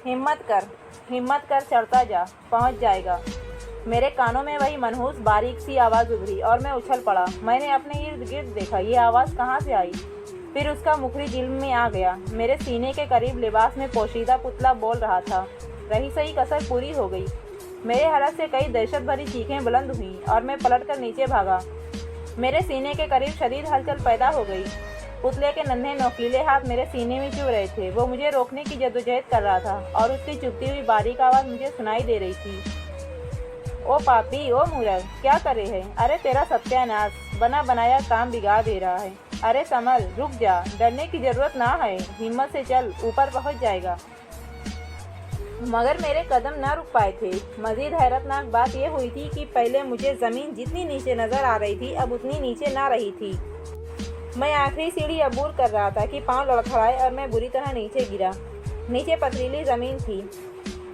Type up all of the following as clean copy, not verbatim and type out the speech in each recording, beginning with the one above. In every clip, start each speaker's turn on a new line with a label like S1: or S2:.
S1: हिम्मत कर चढ़ता जा, पहुंच जाएगा। मेरे कानों में वही मनहूस बारीक सी आवाज़ उभरी और मैं उछल पड़ा। मैंने अपने इर्द गिर्द देखा, ये आवाज़ कहाँ से आई। फिर उसका मुखड़ी दिल में आ गया। मेरे सीने के करीब लिबास में पोशीदा पुतला बोल रहा था। रही सही कसर पूरी हो गई। मेरे हलक से कई दहशत भरी चीखें बुलंद हुईं और मैं पलटकर नीचे भागा। मेरे सीने के करीब शदीद हलचल पैदा हो गई। पुतले के नन्हे नोकीले हाथ मेरे सीने में चुभ रहे थे। वो मुझे रोकने की जद्दोजहद कर रहा था और उसकी चुभती हुई बारीक आवाज़ मुझे सुनाई दे रही थी। ओ पापी, ओ मूरख, क्या करे है? अरे तेरा सत्यानाश, बना बनाया काम बिगाड़ दे रहा है। अरे संभल, रुक जा, डरने की जरूरत ना है, हिम्मत से चल, ऊपर पहुंच जाएगा। मगर मेरे कदम न रुक पाए थे। मजीद हैरतनाक बात यह हुई थी कि पहले मुझे ज़मीन जितनी नीचे नज़र आ रही थी, अब उतनी नीचे ना रही थी। मैं आखिरी सीढ़ी अबूर कर रहा था कि पांव लड़खड़ाए और मैं बुरी तरह नीचे गिरा। नीचे पथरीली ज़मीन थी।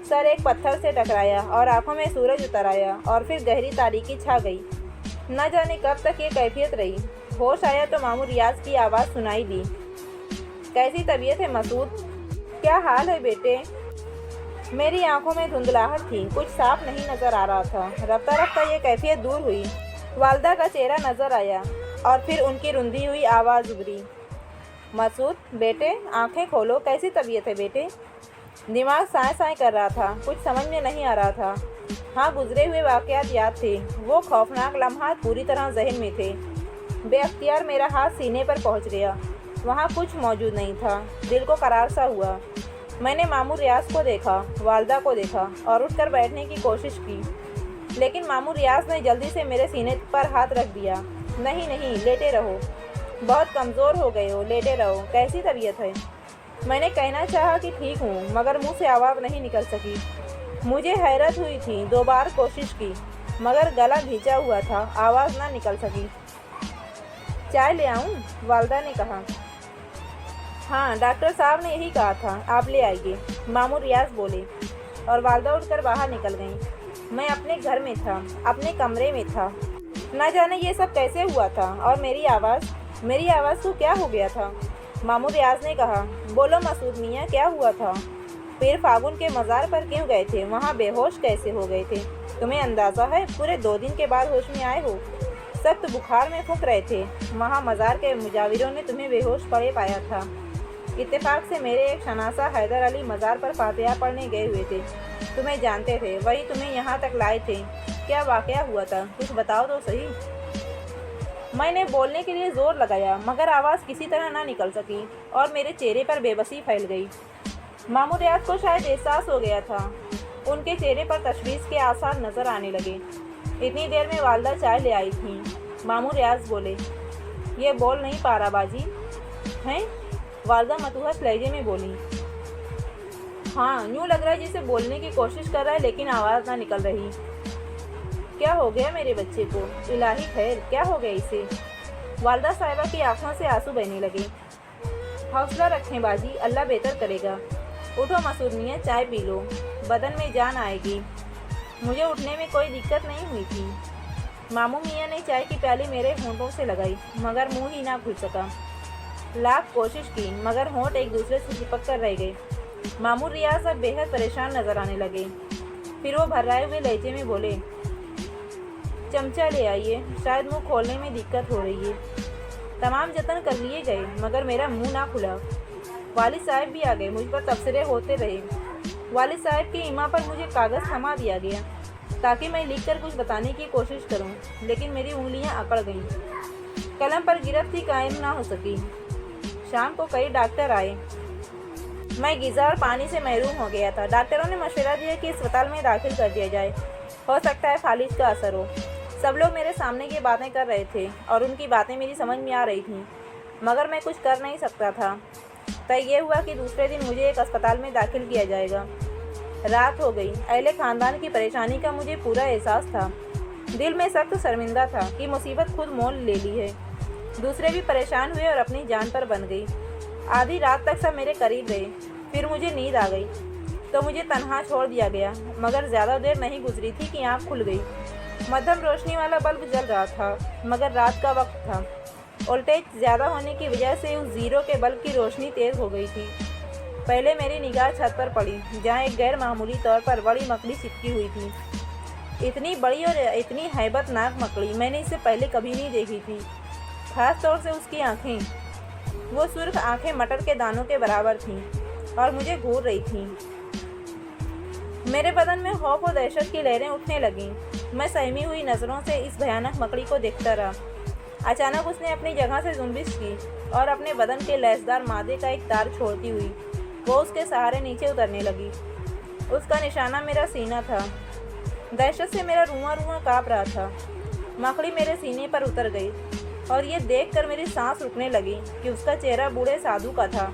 S1: सर एक पत्थर से टकराया और आंखों में सूरज उतर आया और फिर गहरी तारीकी छा गई। न जाने कब तक ये कैफियत रही। होश आया तो मामू रियाज की आवाज़ सुनाई दी। कैसी तबीयत है मसूद? क्या हाल है बेटे? मेरी आंखों में धुंधलाहट थी, कुछ साफ नहीं नज़र आ रहा था। रफ्ता रफ्ता ये कैफियत दूर हुई। वालदा का चेहरा नज़र आया और फिर उनकी रुंधी हुई आवाज़ उभरी। मसूद बेटे, आंखें खोलो, कैसी तबीयत है बेटे? दिमाग साए साए कर रहा था, कुछ समझ में नहीं आ रहा था। हाँ, गुजरे हुए वाक़यात याद थे। वो खौफनाक लम्हात पूरी तरह जहन में थे। बेअख्तियार मेरा हाथ सीने पर पहुंच गया। वहाँ कुछ मौजूद नहीं था। दिल को करार सा हुआ। मैंने मामू रियाज को देखा, वालदा को देखा और उठकर बैठने की कोशिश की, लेकिन मामू रियाज ने जल्दी से मेरे सीने पर हाथ रख दिया। नहीं नहीं, लेटे रहो, बहुत कमज़ोर हो गए हो, लेटे रहो। कैसी तबीयत है? मैंने कहना चाहा कि ठीक हूँ, मगर मुंह से आवाज़ नहीं निकल सकी। मुझे हैरत हुई थी। 2 बार कोशिश की, मगर गला भींचा हुआ था, आवाज़ ना निकल सकी। चाय ले आऊँ? वालदा ने कहा। हाँ, डॉक्टर साहब ने यही कहा था, आप ले आइए, मामू रियाज बोले और वालदा उठकर बाहर निकल गईं। मैं अपने घर में था, अपने कमरे में था। न जाने ये सब कैसे हुआ था। और मेरी आवाज़ को क्या हो गया था? मामू रियाज ने कहा, बोलो मसूद मियाँ, क्या हुआ था? फिर फागुन के मज़ार पर क्यों गए थे? वहाँ बेहोश कैसे हो गए थे? तुम्हें अंदाज़ा है, पूरे 2 दिन के बाद होश में आए हो। सख्त बुखार में फूंक रहे थे। वहाँ मज़ार के मुजाविरों ने तुम्हें बेहोश पड़े पाया था। इत्तेफाक से मेरे एक शनासा हैदर अली मज़ार पर फातिहा पढ़ने गए हुए थे। तुम्हें जानते थे, वही तुम्हें यहाँ तक लाए थे। क्या वाक़या हुआ था, कुछ बताओ तो सही। मैंने बोलने के लिए ज़ोर लगाया, मगर आवाज़ किसी तरह ना निकल सकी और मेरे चेहरे पर बेबसी फैल गई। मामू रियाज को शायद एहसास हो गया था। उनके चेहरे पर तशवीश के आसार नज़र आने लगे। इतनी देर में वालदा चाय ले आई थी। मामू रियाज बोले, ये बोल नहीं पा रहा बाजी हैं? वालदा मतूहत लहजे में बोली। हाँ, यूँ लग रहा है जैसे बोलने की कोशिश कर रहा है, लेकिन आवाज़ ना निकल रही। क्या हो गया मेरे बच्चे को? इलाही खैर, क्या हो गया इसे? वालदा साहिबा की आंखों से आंसू बहने लगे। हौसला रखें बाजी, अल्लाह बेहतर करेगा। उठो मसूद मियाँ, चाय पी लो, बदन में जान आएगी। मुझे उठने में कोई दिक्कत नहीं हुई थी। मामू मियाँ ने चाय की प्याली मेरे होंठों से लगाई, मगर मुंह ही ना खुल सका। लाख कोशिश की, मगर होंठ एक दूसरे से चिपक कर रह गए। मामू रियाज अब बेहद परेशान नजर आने लगे। फिर वो भर्राए हुए लहजे में बोले, चमचा ले आइए, शायद मुंह खोलने में दिक्कत हो रही है। तमाम जतन कर लिए गए, मगर मेरा मुंह ना खुला। वालिद साहब भी आ गए, मुझ पर तबसरे होते रहे। वालिद साहब की इमा पर मुझे कागज़ थमा दिया गया ताकि मैं लिखकर कुछ बताने की कोशिश करूं, लेकिन मेरी उंगलियां अकड़ गईं। कलम पर गिरफ्त कायम ना हो सकी। शाम को कई डॉक्टर आए। मैं ग़िज़ा और पानी से महरूम हो गया था। डॉक्टरों ने मशवरा दिया कि अस्पताल में दाखिल कर दिया जाए, हो सकता है फालिज का असर हो। सब लोग मेरे सामने की बातें कर रहे थे और उनकी बातें मेरी समझ में आ रही थीं, मगर मैं कुछ कर नहीं सकता था। तय ये हुआ कि दूसरे दिन मुझे एक अस्पताल में दाखिल किया जाएगा। रात हो गई। अहले ख़ानदान की परेशानी का मुझे पूरा एहसास था। दिल में सख्त शर्मिंदा था कि मुसीबत खुद मोल ले ली है। दूसरे भी परेशान हुए और अपनी जान पर बन गई। आधी रात तक सब मेरे करीब रहे। फिर मुझे नींद आ गई तो मुझे तन्हा छोड़ दिया गया, मगर ज़्यादा देर नहीं गुजरी थी कि आँख खुल गई। मध्यम रोशनी वाला बल्ब जल रहा था, मगर रात का वक्त था। वोल्टेज ज़्यादा होने की वजह से उस ज़ीरो के बल्ब की रोशनी तेज़ हो गई थी। पहले मेरी निगाह छत पर पड़ी, जहाँ एक गैर मामूली तौर पर बड़ी मकड़ी चिपकी हुई थी। इतनी बड़ी और इतनी हैबतनाक मकड़ी मैंने इससे पहले कभी नहीं देखी थी। खास तौर से उसकी आंखें, वो सुर्ख आंखें मटर के दानों के बराबर थीं और मुझे घूर रही थीं। मेरे बदन में खौफ और दहशत की लहरें उठने लगीं। मैं सहमी हुई नज़रों से इस भयानक मकड़ी को देखता रहा। अचानक उसने अपनी जगह से जुम्बिश की और अपने बदन के लैसदार मादे का एक तार छोड़ती हुई वो उसके सहारे नीचे उतरने लगी। उसका निशाना मेरा सीना था। दहशत से मेरा रुआं रुआं काँप रहा था। मकड़ी मेरे सीने पर उतर गई और ये देखकर मेरी सांस रुकने लगी कि उसका चेहरा बूढ़े साधु का था।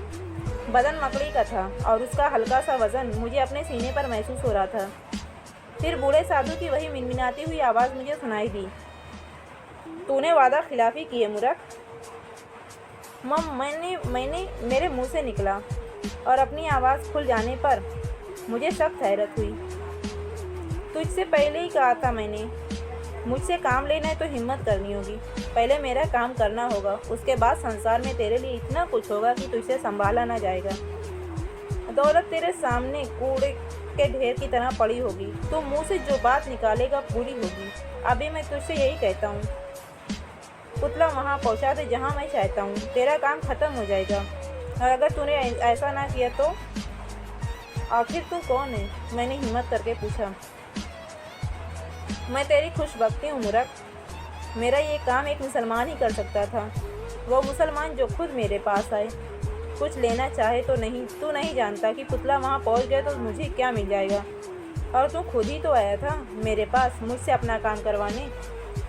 S1: बदन मकड़ी का था और उसका हल्का सा वजन मुझे अपने सीने पर महसूस हो रहा था। फिर बूढ़े साधु की वही मिनमिनाती हुई आवाज़ मुझे सुनाई दी, तूने वादा खिलाफी की है मूर्ख। मैंने मेरे मुंह से निकला और अपनी आवाज़ खुल जाने पर मुझे सख्त हैरत हुई। तुझसे पहले ही कहा था मैंने, मुझसे काम लेना है तो हिम्मत करनी होगी। पहले मेरा काम करना होगा, उसके बाद संसार में तेरे लिए इतना कुछ होगा कि तुझसे संभाला ना जाएगा। दौलत तेरे सामने कूड़े के ढेर की तरह पड़ी होगी। तू मुंह से जो बात निकालेगा पूरी होगी। अभी मैं तुझसे यही कहता हूँ, पुतला वहाँ पहुँचा दे जहाँ मैं चाहता हूँ। तेरा काम ख़त्म हो जाएगा। और अगर तूने ऐसा ना किया तो आखिर तू कौन है? मैंने हिम्मत करके पूछा। मैं तेरी खुशबख्ती हूँ मूर्ख। मेरा ये काम एक मुसलमान ही कर सकता था, वो मुसलमान जो खुद मेरे पास आए, कुछ लेना चाहे तो नहीं। तू नहीं जानता कि पुतला वहाँ पहुँच गया तो मुझे क्या मिल जाएगा। और तू खुद ही तो आया था मेरे पास मुझसे अपना काम करवाने।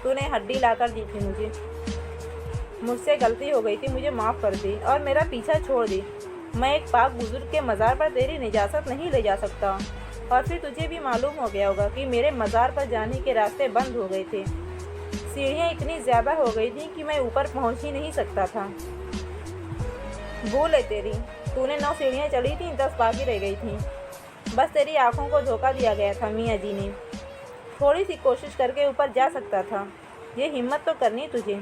S1: तूने हड्डी लाकर दी थी मुझे। मुझसे गलती हो गई थी, मुझे माफ़ कर दी और मेरा पीछा छोड़ दी। मैं एक पाक बुजुर्ग के मज़ार पर तेरी निजात नहीं ले जा सकता। और फिर तुझे भी मालूम हो गया होगा कि मेरे मज़ार पर जाने के रास्ते बंद हो गए थे। सीढ़ियाँ इतनी ज़्यादा हो गई थी कि मैं ऊपर पहुंच ही नहीं सकता था। भूल है तेरी, तूने 9 सीढ़ियाँ चढ़ी थी, 10 बाकी रह गई थी। बस तेरी आंखों को धोखा दिया गया था मियाँ जी ने। थोड़ी सी कोशिश करके ऊपर जा सकता था। ये हिम्मत तो करनी तुझे।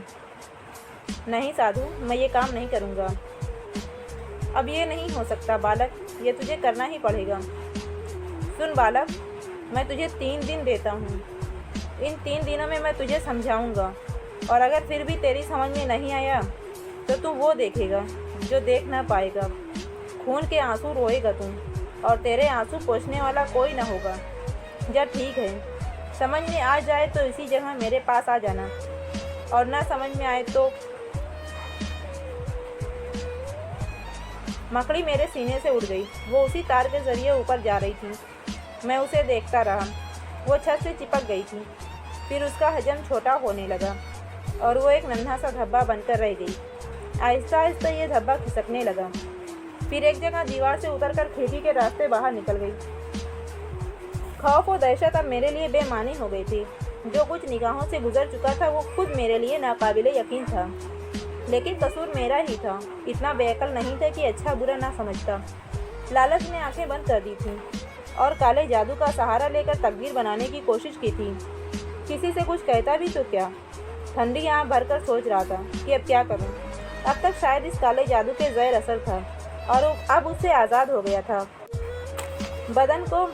S1: नहीं साधु, मैं ये काम नहीं करूँगा। अब ये नहीं हो सकता बालक, ये तुझे करना ही पड़ेगा। सुन बालक, मैं तुझे 3 दिन देता हूँ। इन 3 दिनों में मैं तुझे समझाऊँगा और अगर फिर भी तेरी समझ में नहीं आया तो तू वो देखेगा जो देख ना पाएगा। खून के आंसू रोएगा तू और तेरे आंसू पोंछने वाला कोई ना होगा। जब ठीक है, समझ में आ जाए तो इसी जगह मेरे पास आ जाना और ना समझ में आए तो। मकड़ी मेरे सीने से उड़ गई। वो उसी तार के ज़रिए ऊपर जा रही थी। मैं उसे देखता रहा। वो छत से चिपक गई थी। फिर उसका हजम छोटा होने लगा और वो एक नन्हा सा धब्बा बनकर रह गई। आहिस्ता आहिस्ता ये धब्बा खिसकने लगा। फिर एक जगह दीवार से उतरकर खिड़की के रास्ते बाहर निकल गई। खौफ और दहशत अब मेरे लिए बेमानी हो गई थी। जो कुछ निगाहों से गुजर चुका था वो खुद मेरे लिए नाकाबिले यकीन था। लेकिन कसूर मेरा ही था। इतना बेअकल नहीं था कि अच्छा बुरा ना समझता। लालच ने आंखें बंद कर दी थी और काले जादू का सहारा लेकर तकदीर बनाने की कोशिश की थी। किसी से कुछ कहता भी तो क्या? ठंडी आँख भरकर सोच रहा था कि अब क्या करूं। अब तक शायद इस काले जादू के ज़ैर असर था और अब उससे आज़ाद हो गया था। बदन को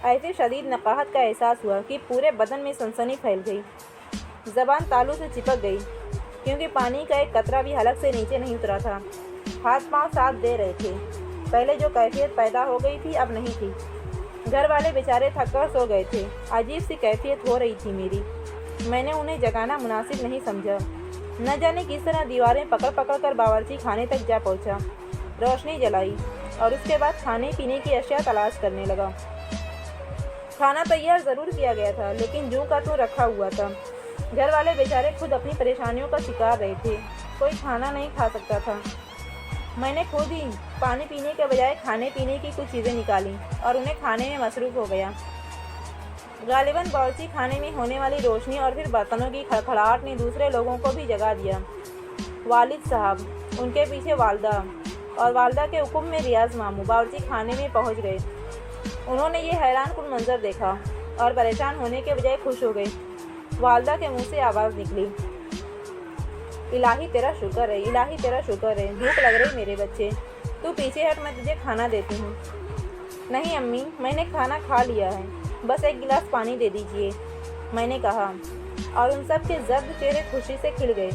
S1: ऐसे शदीद नकाहत का एहसास हुआ कि पूरे बदन में सनसनी फैल गई। ज़बान तालू से चिपक गई क्योंकि पानी का एक कतरा भी हलक से नीचे नहीं उतरा था। हाथ पांव साथ दे रहे थे। पहले जो कैफियत पैदा हो गई थी अब नहीं थी। घर वाले बेचारे थककर सो गए थे। अजीब सी कैफियत हो रही थी मेरी। मैंने उन्हें जगाना मुनासिब नहीं समझा। न जाने किस तरह दीवारें पकड़ पकड़ कर बावर्ची खाने तक जा पहुंचा। रोशनी जलाई और उसके बाद खाने पीने की अशिया तलाश करने लगा। खाना तैयार ज़रूर किया गया था लेकिन जूं का तूं रखा हुआ था। घर वाले बेचारे खुद अपनी परेशानियों का शिकार रहे थे। कोई खाना नहीं खा सकता था। मैंने खुद ही पानी पीने के बजाय खाने पीने की कुछ चीज़ें निकाली और उन्हें खाने में मसरूफ़ हो गया। गालिबन बावर्ची खाने में होने वाली रोशनी और फिर बर्तनों की खड़खड़ाहट ने दूसरे लोगों को भी जगा दिया। वालिद साहब, उनके पीछे वालदा और वालदा के हुक्म में रियाज मामू बावर्ची खाने में पहुंच गए। उन्होंने ये हैरानकुन मंजर देखा और परेशान होने के बजाय खुश हो गए। वालदा के मुंह से आवाज़ निकली, इलाही तेरा शुक्र है, इलाही तेरा शुक्र है। भूख लग रही मेरे बच्चे। तू पीछे हट, मैं तुझे खाना देती हूँ। नहीं अम्मी, मैंने खाना खा लिया है, बस एक गिलास पानी दे दीजिए, मैंने कहा। और उन सब के जर्द चेहरे खुशी से खिल गए।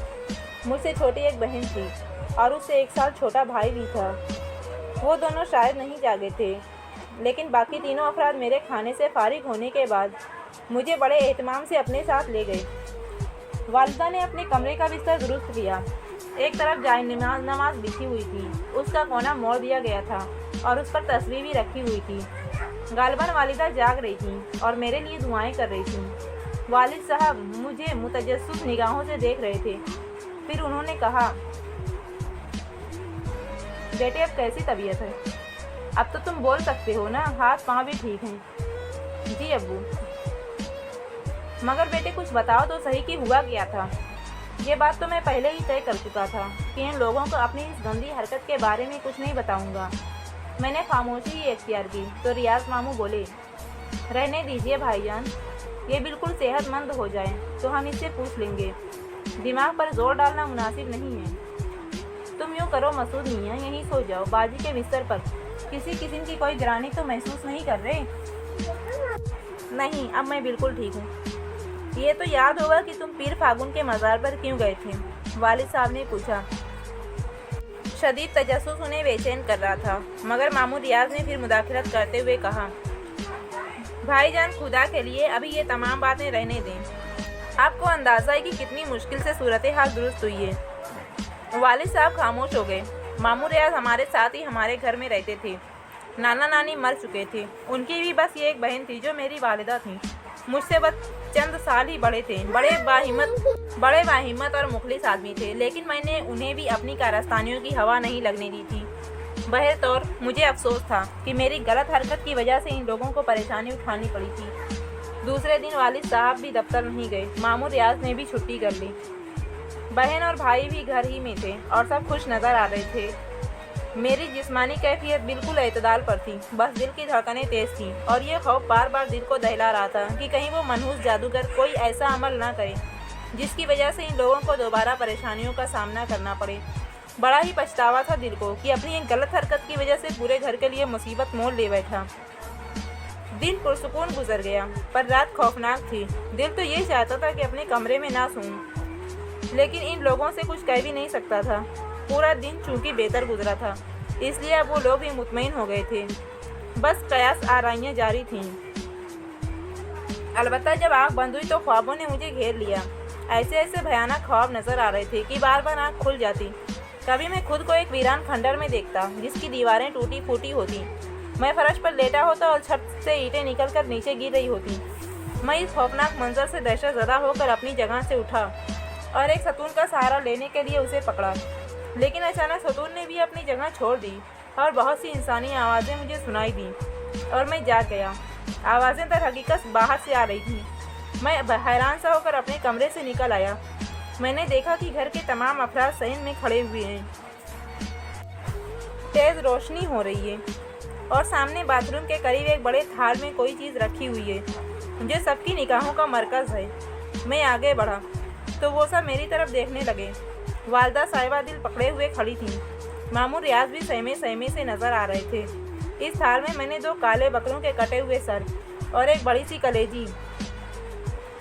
S1: मुझसे छोटी एक बहन थी और उससे 1 साल छोटा भाई भी था। वो दोनों शायद नहीं जागे थे, लेकिन बाकी तीनों अफराद मेरे खाने से फारिग होने के बाद मुझे बड़े एहतमाम से अपने साथ ले गए। वालिदा ने अपने कमरे का बिस्तर दुरुस्त किया। एक तरफ जाए नमाज बिछी हुई थी, उसका कोना मोड़ दिया गया था और उस पर तस्वीर भी रखी हुई थी। गालिबन वालिदा जाग रही थी और मेरे लिए दुआएं कर रही थी। वालिद साहब मुझे मुतजस्सिस निगाहों से देख रहे थे। फिर उन्होंने कहा, बेटे अब कैसी तबीयत है? अब तो तुम बोल सकते हो ना, हाथ पाँव भी ठीक हैं। जी अब्बू। मगर बेटे कुछ बताओ तो सही कि हुआ क्या था? ये बात तो मैं पहले ही तय कर चुका था कि इन लोगों को अपनी इस गंदी हरकत के बारे में कुछ नहीं बताऊंगा। मैंने खामोशी ही इख्तियार की तो रियाज मामू बोले, रहने दीजिए भाईजान, ये बिल्कुल सेहतमंद हो जाए तो हम इससे पूछ लेंगे। दिमाग पर जोर डालना मुनासिब नहीं है। तुम यूँ करो मसूद मियाँ, यहीं सो जाओ बाजी के बिस्तर पर। किसी किस्म की कोई गिरानी तो महसूस नहीं कर रहे? नहीं, अब मैं बिल्कुल ठीक हूँ। ये तो याद होगा कि तुम पीर फागुन के मज़ार पर क्यों गए थे? वालिद साहब ने पूछा। शदीद तजस्सुस उन्हें बेचैन कर रहा था, मगर मामू रियाज ने फिर मुदाखलत करते हुए कहा, भाईजान खुदा के लिए अभी ये तमाम बातें रहने दें। आपको अंदाज़ा है कि कितनी मुश्किल से सूरत हाल दुरुस्त हुई है। वालिद साहब खामोश हो गए। मामू रियाज हमारे साथ ही हमारे घर में रहते थे। नाना नानी मर चुके थे। उनकी भी बस ये एक बहन थी जो मेरी वालिदा थी। मुझसे बस चंद साल ही बड़े थे। बड़े बाहिम्मत और मुखलिस आदमी थे, लेकिन मैंने उन्हें भी अपनी कारस्तानियों की हवा नहीं लगने दी थी। बहरतौर मुझे अफसोस था कि मेरी गलत हरकत की वजह से इन लोगों को परेशानी उठानी पड़ी थी। दूसरे दिन वालिद साहब भी दफ्तर नहीं गए। मामू रियाज ने भी छुट्टी कर ली। बहन और भाई भी घर ही में थे और सब खुश नज़र आ रहे थे। मेरी जिस्मानी कैफियत बिल्कुल एतदाल पर थी, बस दिल की धड़कनें तेज़ थीं और ये खौफ बार बार दिल को दहला रहा था कि कहीं वो मनहूस जादूगर कोई ऐसा अमल ना करे जिसकी वजह से इन लोगों को दोबारा परेशानियों का सामना करना पड़े। बड़ा ही पछतावा था दिल को कि अपनी एक गलत हरकत की वजह से पूरे घर के लिए मुसीबत मोल ले बैठा। दिन पुरसुकून गुजर गया, पर रात खौफनाक थी। दिल तो ये चाहता था कि अपने कमरे में ना सोऊं, लेकिन इन लोगों से कुछ कह भी नहीं सकता था। पूरा दिन चूंकि बेहतर गुजरा था, इसलिए अब वो लोग भी मुतमईन हो गए थे। बस कयास आराइयाँ जारी थीं। अलबत्ता जब आँख बंद हुई तो ख्वाबों ने मुझे घेर लिया। ऐसे ऐसे भयानक ख्वाब नज़र आ रहे थे कि बार बार आँख खुल जाती। कभी मैं खुद को एक वीरान खंडर में देखता जिसकी दीवारें टूटी फूटी होती। मैं फर्श पर लेटा होता और छत से ईंटें निकलकर नीचे गिर रही होती। मैं इस खौफनाक मंजर से दहशत ज़दा होकर अपनी जगह से उठा और एक सतून का सहारा लेने के लिए उसे पकड़ा, लेकिन अचानक सतून ने भी अपनी जगह छोड़ दी और बहुत सी इंसानी आवाज़ें मुझे सुनाई दी और मैं जाग गया। आवाज़ें दरहकीकत बाहर से आ रही थीं। मैं हैरान सा होकर अपने कमरे से निकल आया। मैंने देखा कि घर के तमाम अफराद सहन में खड़े हुए हैं। तेज़ रोशनी हो रही है और सामने बाथरूम के करीब एक बड़े थाल में कोई चीज़ रखी हुई है जो सबकी निगाहों का मरकज़ है। मैं आगे बढ़ा तो वो सब मेरी तरफ देखने लगे। वालिदा साहिबा दिल पकड़े हुए खड़ी थीं। मामू रियाज भी सहमे सहमे से नज़र आ रहे थे। इस थाल में मैंने 2 काले बकरों के कटे हुए सर और एक बड़ी सी कलेजी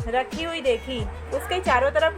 S1: रखी हुई देखी। उसके चारों तरफ